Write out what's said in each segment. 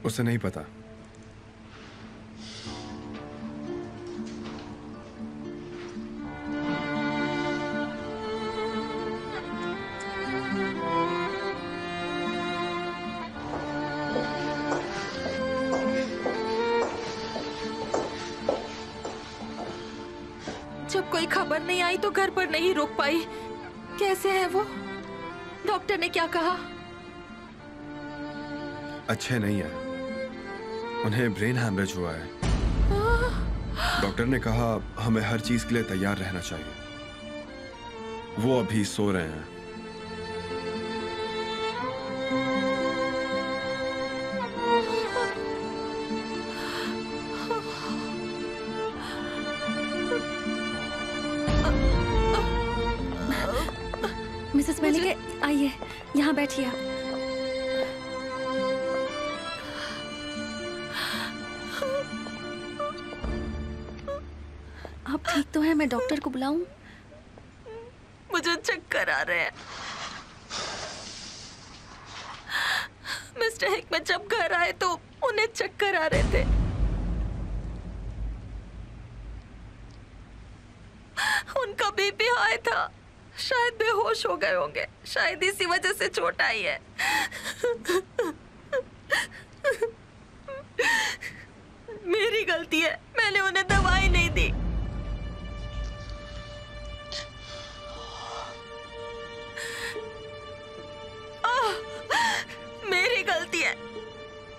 उसे नहीं पता। जब कोई खबर नहीं आई तो घर पर नहीं रुक पाई। कैसे है वो? डॉक्टर ने क्या कहा? अच्छे नहीं है, उन्हें ब्रेन हैमरेज हुआ है। डॉक्टर ने कहा हमें हर चीज के लिए तैयार रहना चाहिए। वो अभी सो रहे हैं। मिसेस मलिक, आइए यहाँ बैठिए आप। आप ठीक तो हैं? मैं डॉक्टर को बुलाऊं? मुझे चक्कर आ रहे हैं। मिस्टर हिकमत जब घर आए तो उन्हें चक्कर आ रहे थे। उनका बीपी हाई था, शायद बेहोश हो गए होंगे। शायद इसी वजह से चोट आई है। मेरी गलती है, मैंने उन्हें दवाई नहीं दी। मेरी गलती है,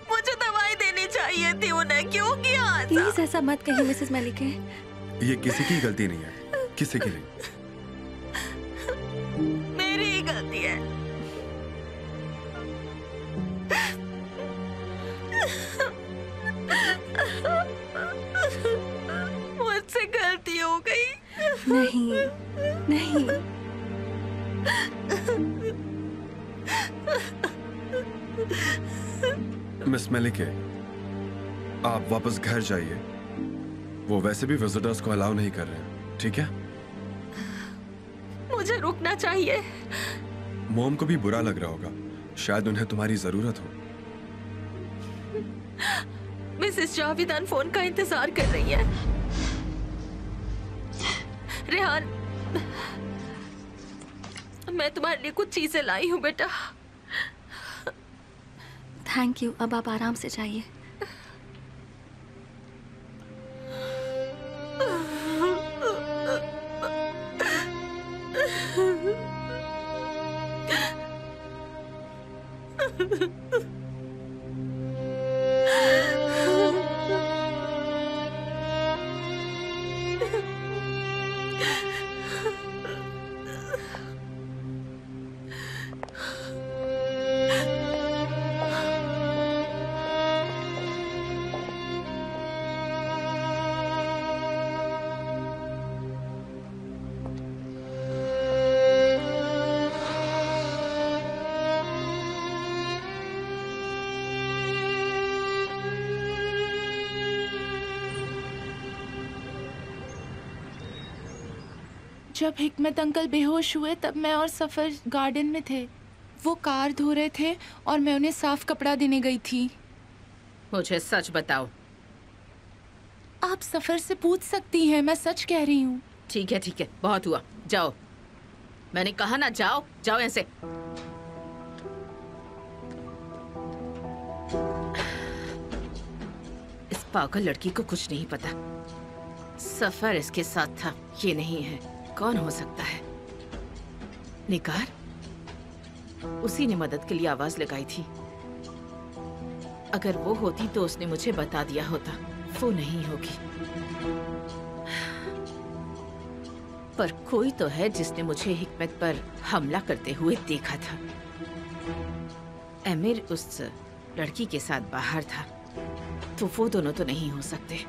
मुझे दवाई देनी चाहिए थी उन्हें। क्यों किया ऐसा? प्लीज ऐसा मत कहिए मिसेस मलिक। ये किसी की गलती नहीं है, किसी की नहीं। मेरी ही गलती है। मुझसे गलती हो गई। नहीं नहीं, मिस मलिके, आप वापस घर जाइए। वो वैसे भी विजिटर्स को अलाउ नहीं कर रहे हैं, ठीक है? मुझे रुकना चाहिए। मॉम को भी बुरा लग रहा होगा, शायद उन्हें तुम्हारी जरूरत हो। मिसेस जावेदान फोन का इंतजार कर रही है। रेहान, मैं तुम्हारे लिए कुछ चीजें लाई हूँ बेटा। Thank you. अब आप आराम से जाइए। जब हिकमत अंकल बेहोश हुए तब मैं और सफर गार्डन में थे। वो कार धो रहे थे और मैं उन्हें साफ कपड़ा देने गई थी। मुझे सच बताओ। आप सफर से पूछ सकती हैं, मैं सच कह रही हूँ। ठीक है, बहुत हुआ, जाओ। मैंने कहा ना, जाओ जाओ ऐसे। इस पागल लड़की को कुछ नहीं पता। सफर इसके साथ था, ये नहीं है। कौन हो सकता है? निगार? उसी ने मदद के लिए आवाज लगाई थी। अगर वो होती तो उसने मुझे बता दिया होता। वो नहीं होगी। पर कोई तो है जिसने मुझे हिकमत पर हमला करते हुए देखा था। एमिर उस लड़की के साथ बाहर था, तो वो दोनों तो नहीं हो सकते।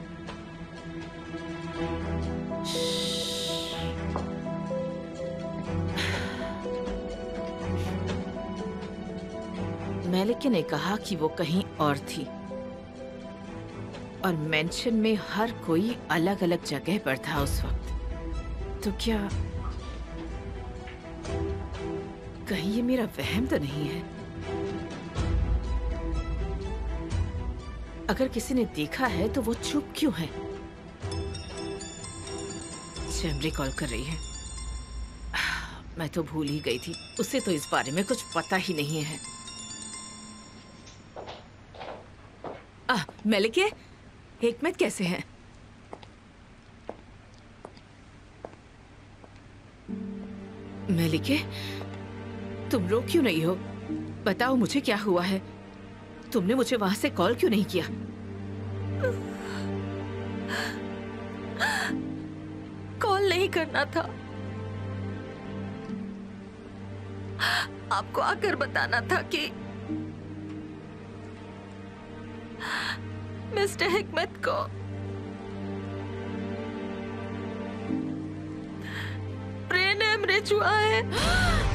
मेलिके ने कहा कि वो कहीं और थी और मेंशन में हर कोई अलग अलग जगह पर था उस वक्त। तो क्या कहीं ये मेरा वहम तो नहीं है? अगर किसी ने देखा है तो वो चुप क्यों है? जेमरी कॉल कर रही है। मैं तो भूल ही गई थी, उसे तो इस बारे में कुछ पता ही नहीं है। मलिके, हिकमत कैसे हैं? मलिके, तुम रो क्यों नहीं हो? बताओ मुझे क्या हुआ है? तुमने मुझे वहां से कॉल क्यों नहीं किया? कॉल नहीं करना था, आपको आकर बताना था कि मिस्टर हिकमत को ब्रेन हेमरेज हुआ है।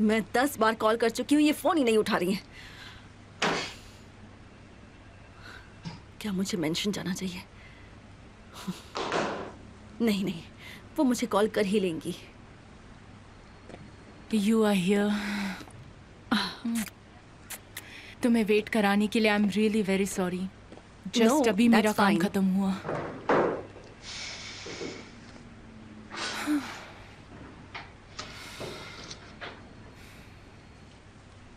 मैं 10 बार कॉल कर चुकी हूँ, ये फोन ही नहीं उठा रही है। क्या मुझे मेंशन जाना चाहिए? नहीं नहीं, वो मुझे कॉल कर ही लेंगी। You are here. तुम्हें वेट कराने के लिए I am really very sorry. Just अभी मेरा काम खत्म हुआ।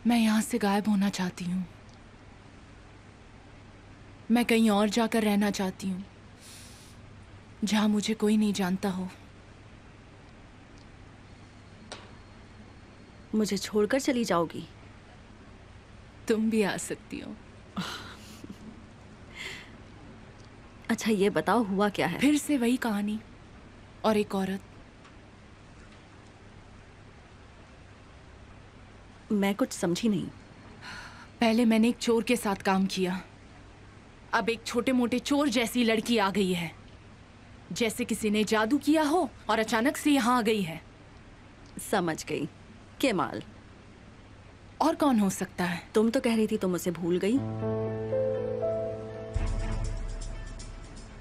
मैं यहाँ से गायब होना चाहती हूँ। मैं कहीं और जाकर रहना चाहती हूँ, जहाँ मुझे कोई नहीं जानता हो। मुझे छोड़कर चली जाओगी? तुम भी आ सकती हो। अच्छा ये बताओ, हुआ क्या है? फिर से वही कहानी और एक औरत। मैं कुछ समझी नहीं। पहले मैंने एक चोर के साथ काम किया, अब एक छोटे मोटे चोर जैसी लड़की आ गई है, जैसे किसी ने जादू किया हो और अचानक से यहाँ आ गई है। समझ गई, केमाल। और कौन हो सकता है? तुम तो कह रही थी तुम उसे भूल गई।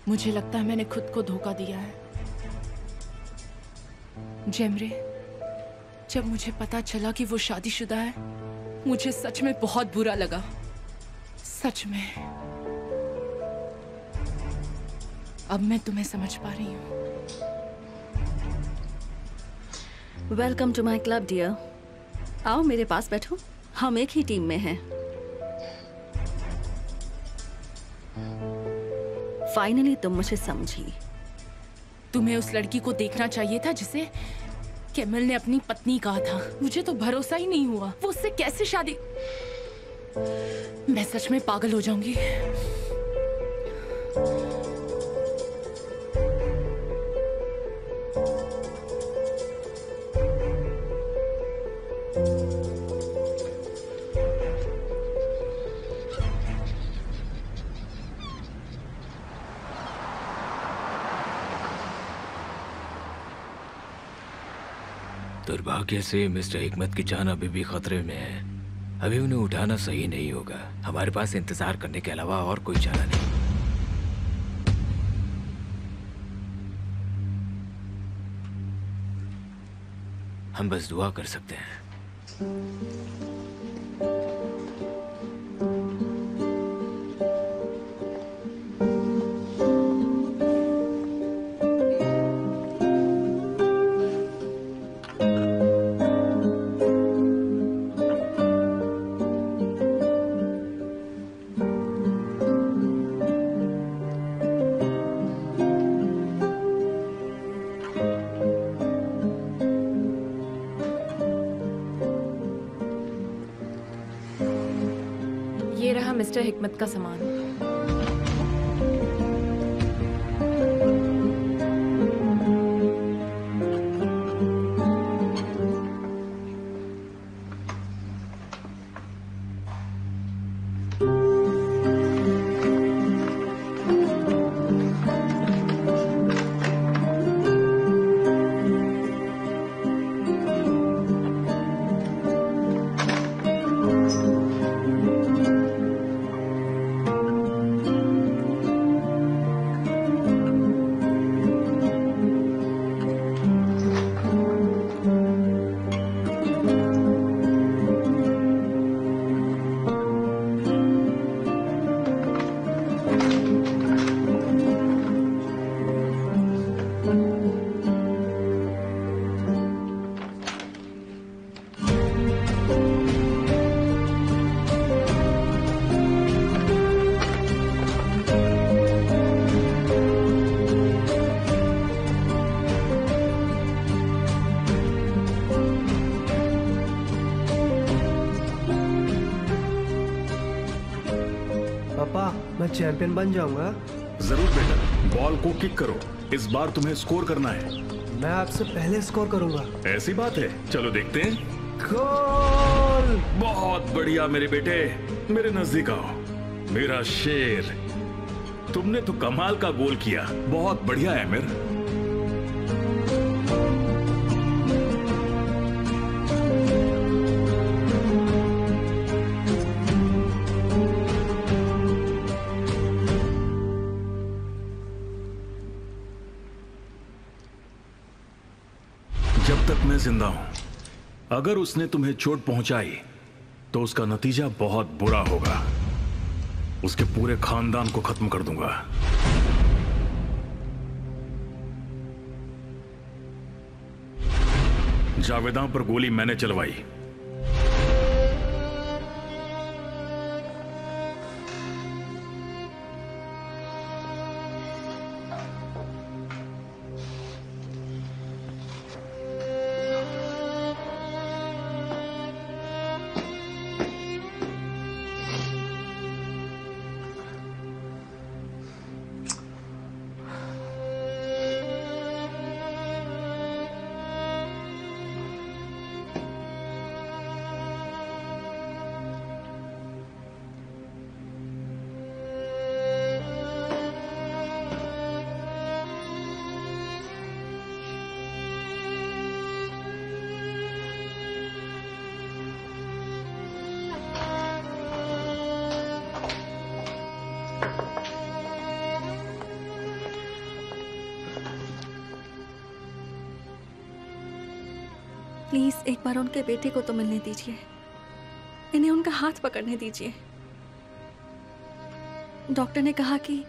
मुझे लगता है मैंने खुद को धोखा दिया है। जेमरे, जब मुझे पता चला कि वो शादीशुदा है, मुझे सच में बहुत बुरा लगा। सच में। अब मैं तुम्हें समझ पा रही हूँ। Welcome to my club dear. आओ मेरे पास बैठो, हम एक ही टीम में हैं। फाइनली तुम मुझे समझी। तुम्हें उस लड़की को देखना चाहिए था जिसे केमल ने अपनी पत्नी कहा था। मुझे तो भरोसा ही नहीं हुआ, वो उससे कैसे शादी। मैं सच में पागल हो जाऊंगी। दुर्भाग्य से मिस्टर हिकमत की जान अभी भी खतरे में है। अभी उन्हें उठाना सही नहीं होगा। हमारे पास इंतजार करने के अलावा और कोई चारा नहीं। हम बस दुआ कर सकते हैं। ये रहा मिस्टर हिकमत का सामान। चैंपियन बन जाऊंगा। जरूर बेटा, बॉल को किक करो, इस बार तुम्हें स्कोर करना है। मैं आपसे पहले स्कोर करूंगा। ऐसी बात है, चलो देखते हैं। गोल! बहुत बढ़िया मेरे बेटे, मेरे नजदीक आओ, मेरा शेर। तुमने तो कमाल का गोल किया, बहुत बढ़िया आमिर। जब तक मैं जिंदा हूं, अगर उसने तुम्हें चोट पहुंचाई तो उसका नतीजा बहुत बुरा होगा। उसके पूरे खानदान को खत्म कर दूंगा। जावेदा पर गोली मैंने चलवाई। प्लीज एक बार उनके बेटे को तो मिलने दीजिए। इन्हें उनका हाथ पकड़ने दीजिए। डॉक्टर ने कहा कि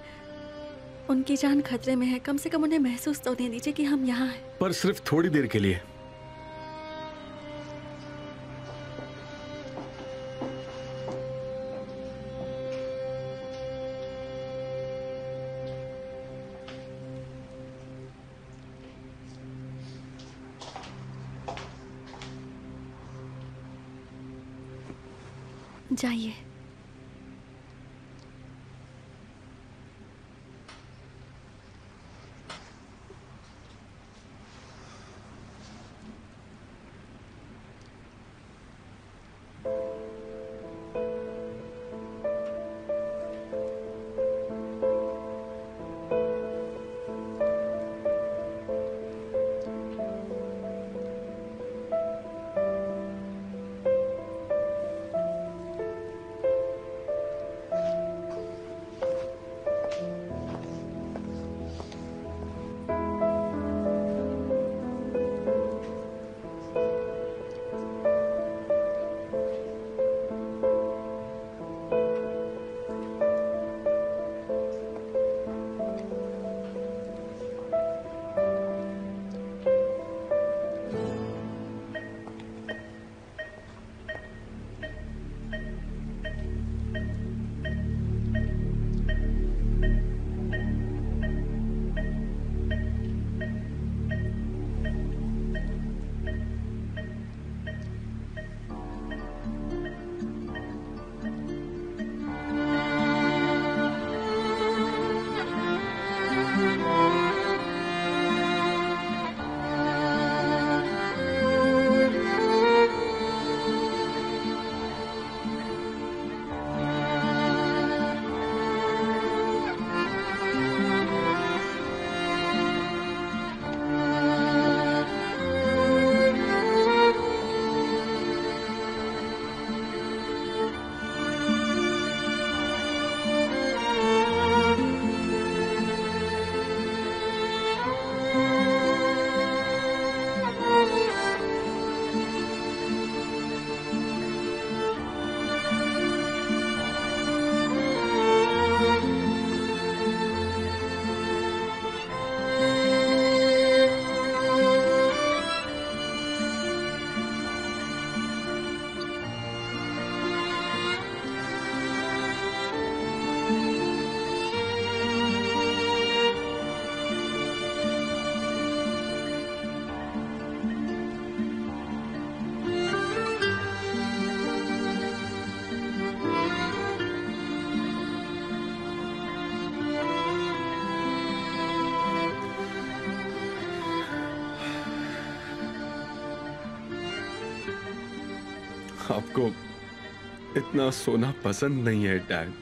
उनकी जान खतरे में है। कम से कम उन्हें महसूस तो होने दीजिए कि हम यहाँ हैं। पर सिर्फ थोड़ी देर के लिए। जाइए। आपको इतना सोना पसंद नहीं है डैड।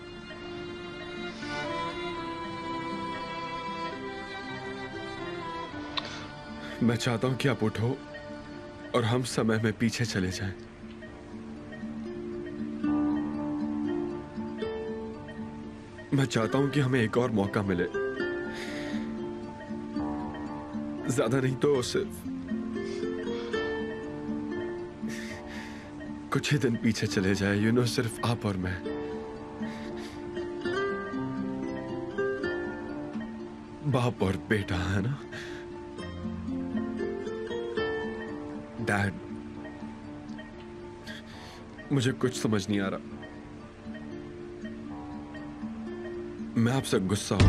मैं चाहता हूं कि आप उठो और हम समय में पीछे चले जाएं। मैं चाहता हूं कि हमें एक और मौका मिले, ज्यादा नहीं तो सिर्फ कुछ ही दिन पीछे चले जाए, सिर्फ आप और मैं। बाप और बेटा, है ना? डैड, मुझे कुछ समझ नहीं आ रहा। मैं आपसे गुस्सा हूं।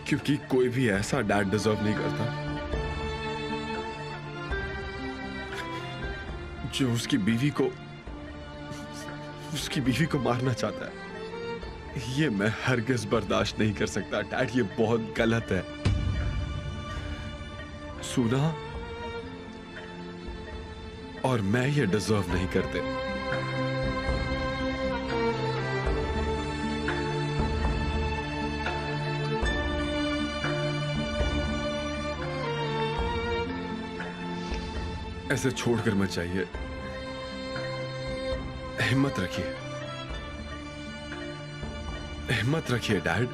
क्योंकि कोई भी ऐसा डैड डिजर्व नहीं करता जो उसकी बीवी को मारना चाहता है। ये मैं हरगिज बर्दाश्त नहीं कर सकता डैड, ये बहुत गलत है। सुना और मैं ये डिजर्व नहीं करते। ऐसे छोड़कर मत जाइए, हिम्मत रखिए, हिम्मत रखिए डैड।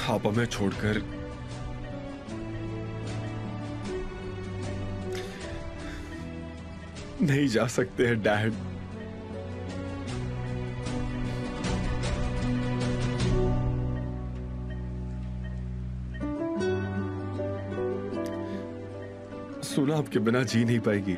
आप हमें छोड़कर नहीं जा सकते हैं डैड। सुना आपके बिना जी नहीं पाएगी।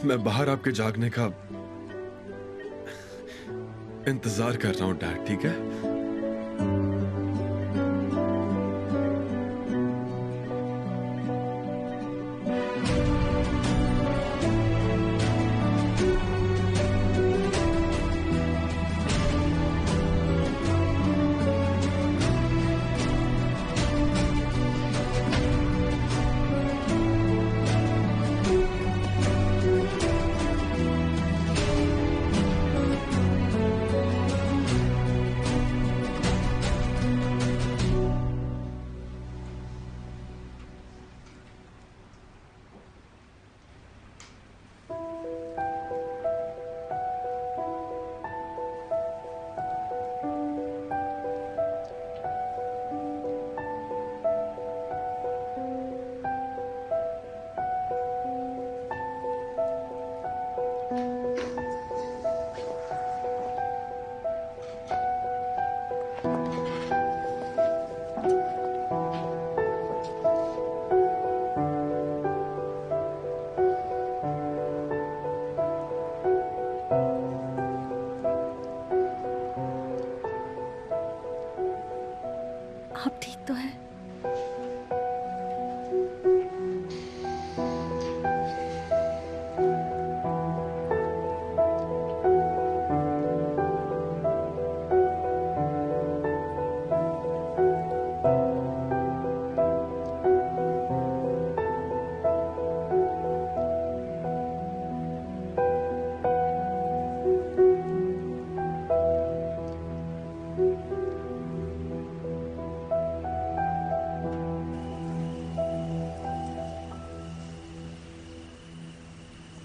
मैं बाहर आपके जागने का इंतजार कर रहा हूं डैड, ठीक है?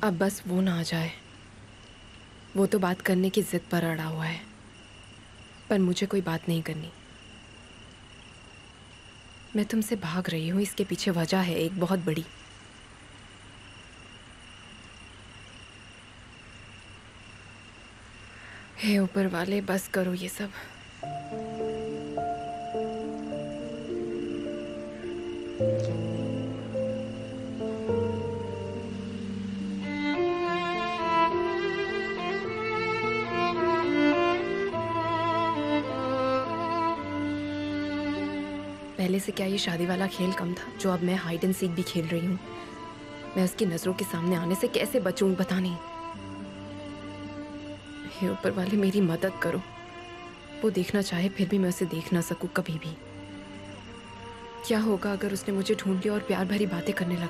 अब बस वो ना आ जाए। वो तो बात करने की जिद पर अड़ा हुआ है, पर मुझे कोई बात नहीं करनी। मैं तुमसे भाग रही हूँ, इसके पीछे वजह है एक बहुत बड़ी। हे ऊपर वाले, बस करो ये सब। पहले से क्या ये शादी वाला खेल कम था, जो अब मैं हाइड एंड सीक भी खेल रही हूँ? मैं उसकी नजरों के सामने आने से कैसे बचूं, पता नहीं। हे ऊपर वाले, मेरी मदद करो। वो देखना चाहे फिर भी मैं उसे देख ना सकूं कभी भी। क्या होगा अगर उसने मुझे ढूंढ लिया और प्यार भरी बातें करने लगा?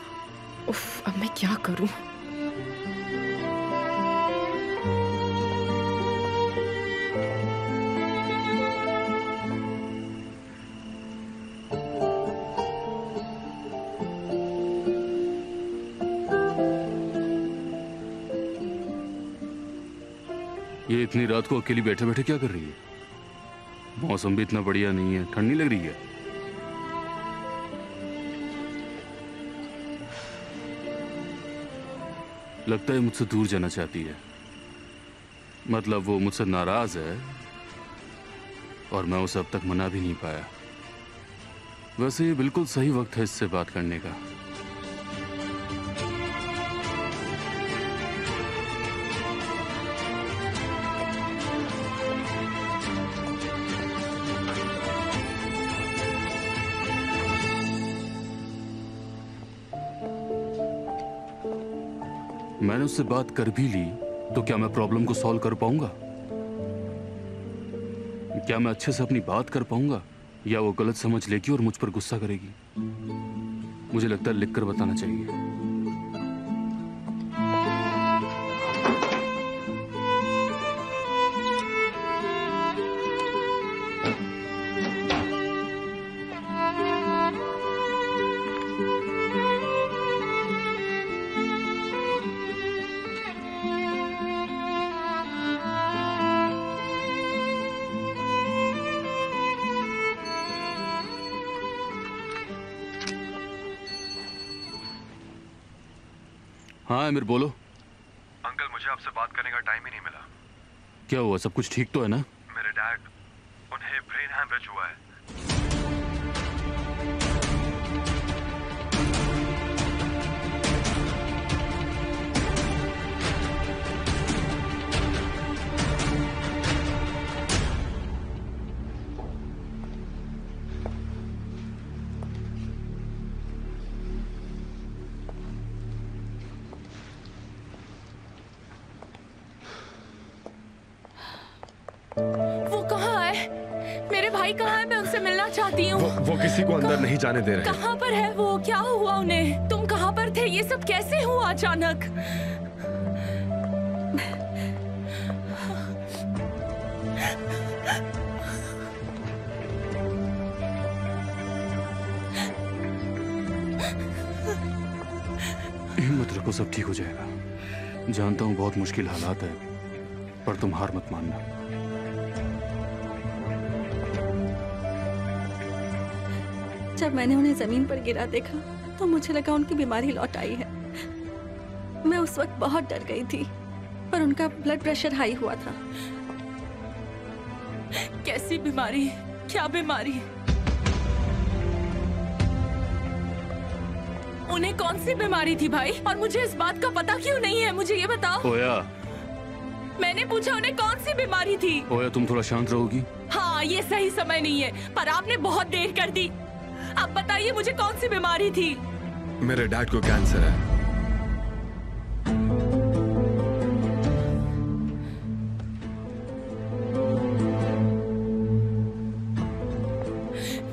उफ, अब मैं क्या करूं? ये इतनी रात को अकेली बैठे बैठे क्या कर रही है? मौसम भी इतना बढ़िया नहीं है, ठंड नहीं लग रही है? लगता है मुझसे दूर जाना चाहती है। मतलब वो मुझसे नाराज है और मैं उसे अब तक मना भी नहीं पाया। वैसे ये बिल्कुल सही वक्त है इससे बात करने का। मैंने उससे बात कर भी ली तो क्या मैं प्रॉब्लम को सॉल्व कर पाऊंगा? क्या मैं अच्छे से अपनी बात कर पाऊंगा, या वो गलत समझ लेगी और मुझ पर गुस्सा करेगी? मुझे लगता है लिखकर बताना चाहिए। हाँ आमिर, बोलो। अंकल, मुझे आपसे बात करने का टाइम ही नहीं मिला। क्या हुआ? सब कुछ ठीक तो है ना? मेरे डैड, उन्हें ब्रेन हैमरेज हुआ है। वो कहाँ है? मेरे भाई कहाँ है? मैं उनसे मिलना चाहती हूँ। वो किसी को अंदर नहीं जाने दे रहे। कहाँ पर है वो? क्या हुआ उन्हें? तुम कहाँ पर थे? ये सब कैसे हुआ अचानक? हिम्मत रखो, सब ठीक हो जाएगा। जानता हूँ बहुत मुश्किल हालात है, पर तुम हार मत मानना। जब मैंने उन्हें जमीन पर गिरा देखा तो मुझे लगा उनकी बीमारी लौट आई है। मैं उस वक्त बहुत डर गई थी, पर उनका ब्लड प्रेशर हाई हुआ था। कैसी बीमारी? क्या बीमारी? उन्हें कौन सी बीमारी थी भाई? और मुझे इस बात का पता क्यों नहीं है? मुझे ये बताओ। ओया, मैंने पूछा उन्हें कौन सी बीमारी थी। ओया, तुम थोड़ा शांत रहोगी? हाँ, ये सही समय नहीं है, पर आपने बहुत देर कर दी। अब बताइए मुझे कौन सी बीमारी थी? मेरे डैड को कैंसर है।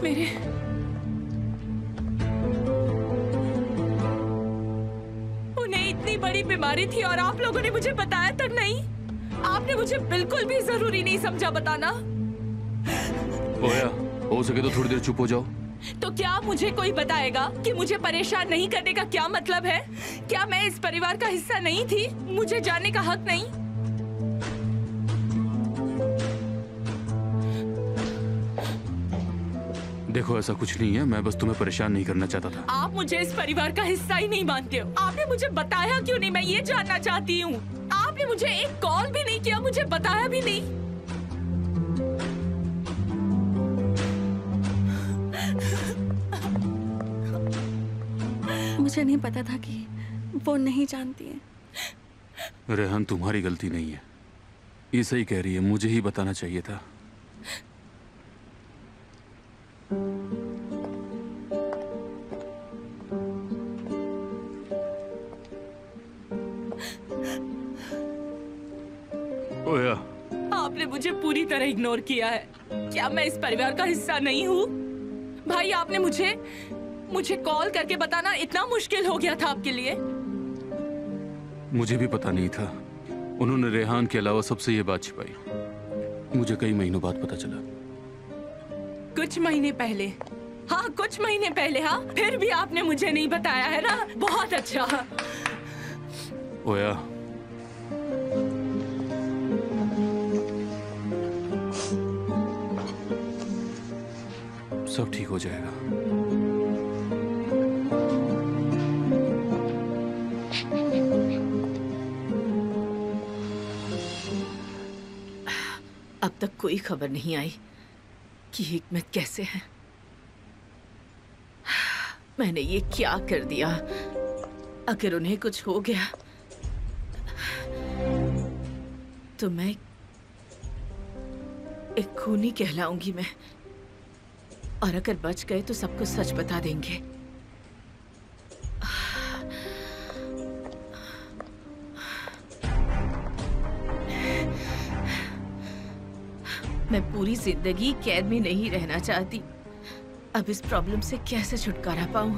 मेरे उन्हें इतनी बड़ी बीमारी थी और आप लोगों ने मुझे बताया तक नहीं? आपने मुझे बिल्कुल भी जरूरी नहीं समझा बताना। ओया, हो सके तो थोड़ी देर चुप हो जाओ। तो क्या मुझे कोई बताएगा कि मुझे परेशान नहीं करने का क्या मतलब है? क्या मैं इस परिवार का हिस्सा नहीं थी? मुझे जानने का हक नहीं? देखो ऐसा कुछ नहीं है, मैं बस तुम्हें परेशान नहीं करना चाहता था। आप मुझे इस परिवार का हिस्सा ही नहीं मानते हो। आपने मुझे बताया क्यों नहीं? मैं ये जानना चाहती हूँ। आपने मुझे एक कॉल भी नहीं किया, मुझे बताया भी नहीं। मुझे नहीं पता था कि वो नहीं जानती है। रेहान, तुम्हारी गलती नहीं है, ये सही कह रही है, मुझे ही बताना चाहिए था। ओया, आपने मुझे पूरी तरह इग्नोर किया है। क्या मैं इस परिवार का हिस्सा नहीं हूँ? भाई, आपने मुझे कॉल करके बताना इतना मुश्किल हो गया था आपके लिए? मुझे भी पता नहीं था। उन्होंने रेहान के अलावा सबसे ये बात छिपाई। मुझे कई महीनों बाद पता चला। कुछ महीने पहले? हाँ, कुछ महीने पहले। हाँ, फिर भी आपने मुझे नहीं बताया है ना? बहुत अच्छा। ओया, सब ठीक हो जाएगा। अब तक कोई खबर नहीं आई कि हिकमत कैसे है। मैंने ये क्या कर दिया? अगर उन्हें कुछ हो गया तो मैं एक खूनी कहलाऊंगी मैं, और अगर बच गए तो सबको सच बता देंगे। मैं पूरी जिंदगी कैद में नहीं रहना चाहती। अब इस प्रॉब्लम से कैसे छुटकारा पाऊं?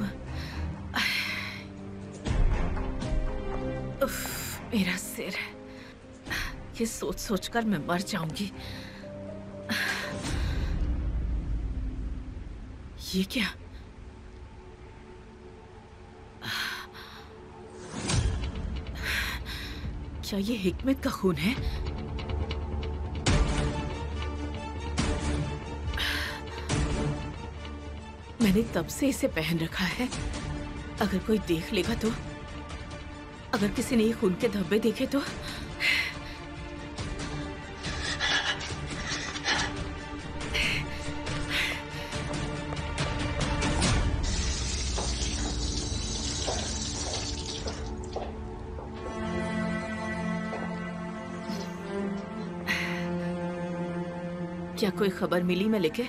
मेरा सिर, ये सोच सोचकर मैं मर जाऊंगी। ये क्या? क्या ये हिकमत का खून है? मैंने तब से इसे पहन रखा है। अगर कोई देख लेगा तो? अगर किसी ने ये खून के धब्बे देखे तो? क्या कोई खबर मिली मलिके?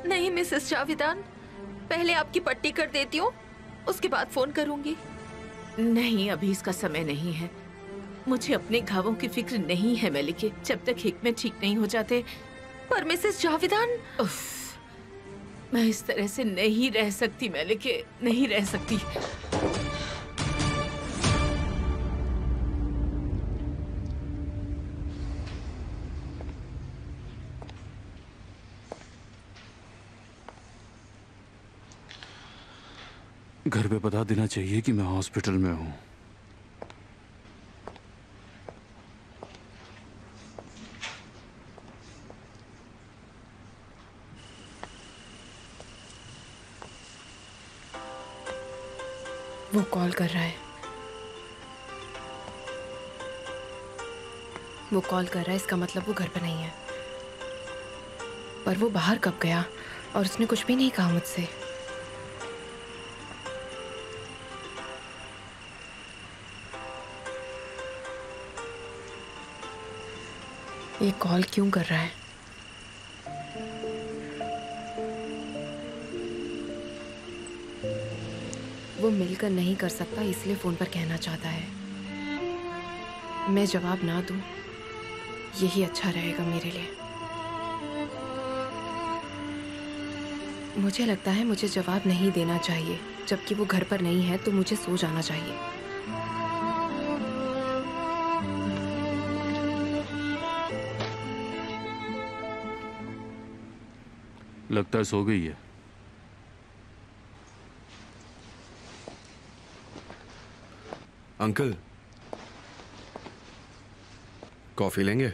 नहीं मिसेस जावेदान, पहले आपकी पट्टी कर देती हूँ, उसके बाद फोन करूंगी। नहीं, अभी इसका समय नहीं है। मुझे अपने घावों की फिक्र नहीं है मलिके, जब तक हिकमत ठीक नहीं हो जाते। पर मिसेस जावेदान, मैं इस तरह से नहीं रह सकती मलिके, नहीं रह सकती। घर पे बता देना चाहिए कि मैं हॉस्पिटल में हूँ। वो कॉल कर रहा है। वो कॉल कर रहा है, इसका मतलब वो घर पे नहीं है। पर वो बाहर कब गया? और उसने कुछ भी नहीं कहा मुझसे। ये कॉल क्यों कर रहा है? वो मिलकर नहीं कर सकता, इसलिए फोन पर कहना चाहता है। मैं जवाब ना दूं, यही अच्छा रहेगा मेरे लिए। मुझे लगता है मुझे जवाब नहीं देना चाहिए। जबकि वो घर पर नहीं है तो मुझे सो जाना चाहिए। लगता है सो गई है। अंकल, कॉफी लेंगे?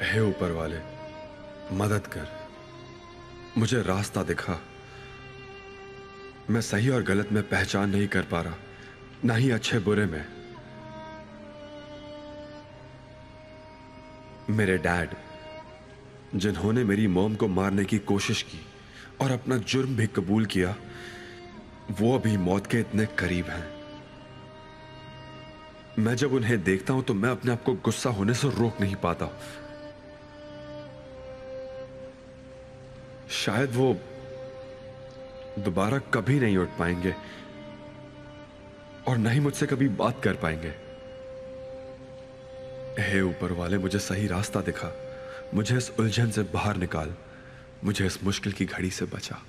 हे ऊपर वाले, मदद कर, मुझे रास्ता दिखा। मैं सही और गलत में पहचान नहीं कर पा रहा, ना ही अच्छे बुरे में। मेरे डैड, जिन्होंने मेरी मॉम को मारने की कोशिश की और अपना जुर्म भी कबूल किया, वो अभी मौत के इतने करीब हैं। मैं जब उन्हें देखता हूं तो मैं अपने आप को गुस्सा होने से रोक नहीं पाता। शायद वो दोबारा कभी नहीं उठ पाएंगे और न ही मुझसे कभी बात कर पाएंगे। हे ऊपर वाले, मुझे सही रास्ता दिखा, मुझे इस उलझन से बाहर निकाल, मुझे इस मुश्किल की घड़ी से बचा।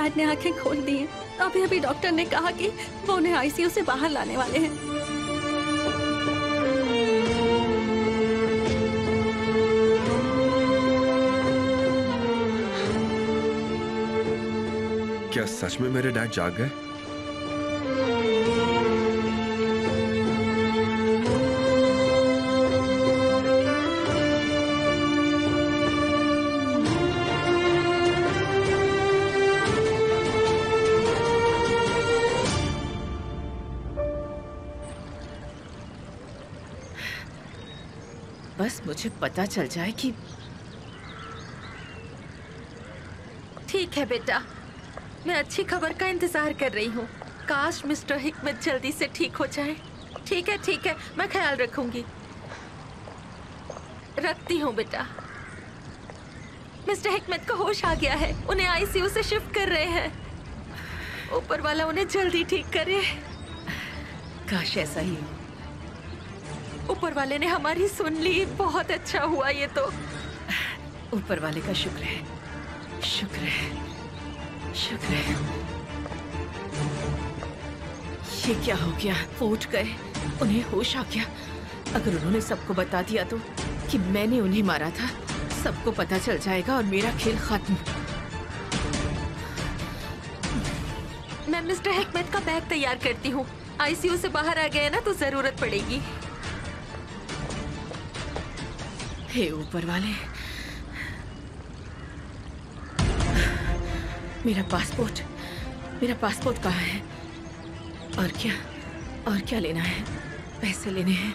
शाहिद ने आंखें खोल दी हैं। अभी अभी डॉक्टर ने कहा कि वो उन्हें आईसीयू से बाहर लाने वाले हैं। क्या सच में मेरे डैड जाग गए? बस मुझे पता चल जाए कि ठीक है बेटा, मैं अच्छी खबर का इंतजार कर रही हूँ। काश मिस्टर हिकमत जल्दी से ठीक हो जाए। ठीक है, मैं ख्याल रखूंगी। रखती हूँ बेटा। मिस्टर हिकमत को होश आ गया है, उन्हें आईसीयू से शिफ्ट कर रहे हैं। ऊपर वाला उन्हें जल्दी ठीक करे। काश ऐसा ही हो। ऊपर वाले ने हमारी सुन ली, बहुत अच्छा हुआ ये तो। ऊपर वाले का शुक्र है, शुक्र है, शुक्र है। ये क्या हो गया? वो उठ गए, उन्हें होश आ गया। अगर उन्होंने सबको बता दिया तो कि मैंने उन्हें मारा था, सबको पता चल जाएगा और मेरा खेल खत्म। मैं मिस्टर हिकमत का बैग तैयार करती हूँ। आईसीयू से बाहर आ गए ना तो जरूरत पड़ेगी। हे ऊपर वाले, मेरा पासपोर्ट कहाँ है? और क्या लेना है? पैसे लेने हैं।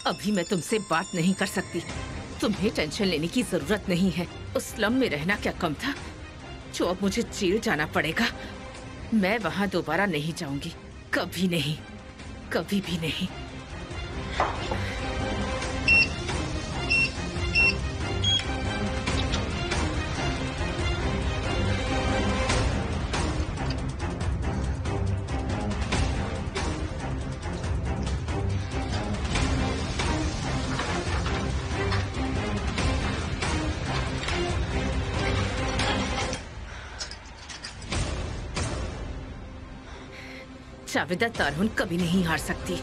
अभी मैं तुमसे बात नहीं कर सकती। तुम्हें टेंशन लेने की जरूरत नहीं है। उस स्लम में रहना क्या कम था जो अब मुझे जेल जाना पड़ेगा। मैं वहां दोबारा नहीं जाऊंगी, कभी नहीं, कभी भी नहीं। जावेदा तारहुन कभी नहीं हार सकती।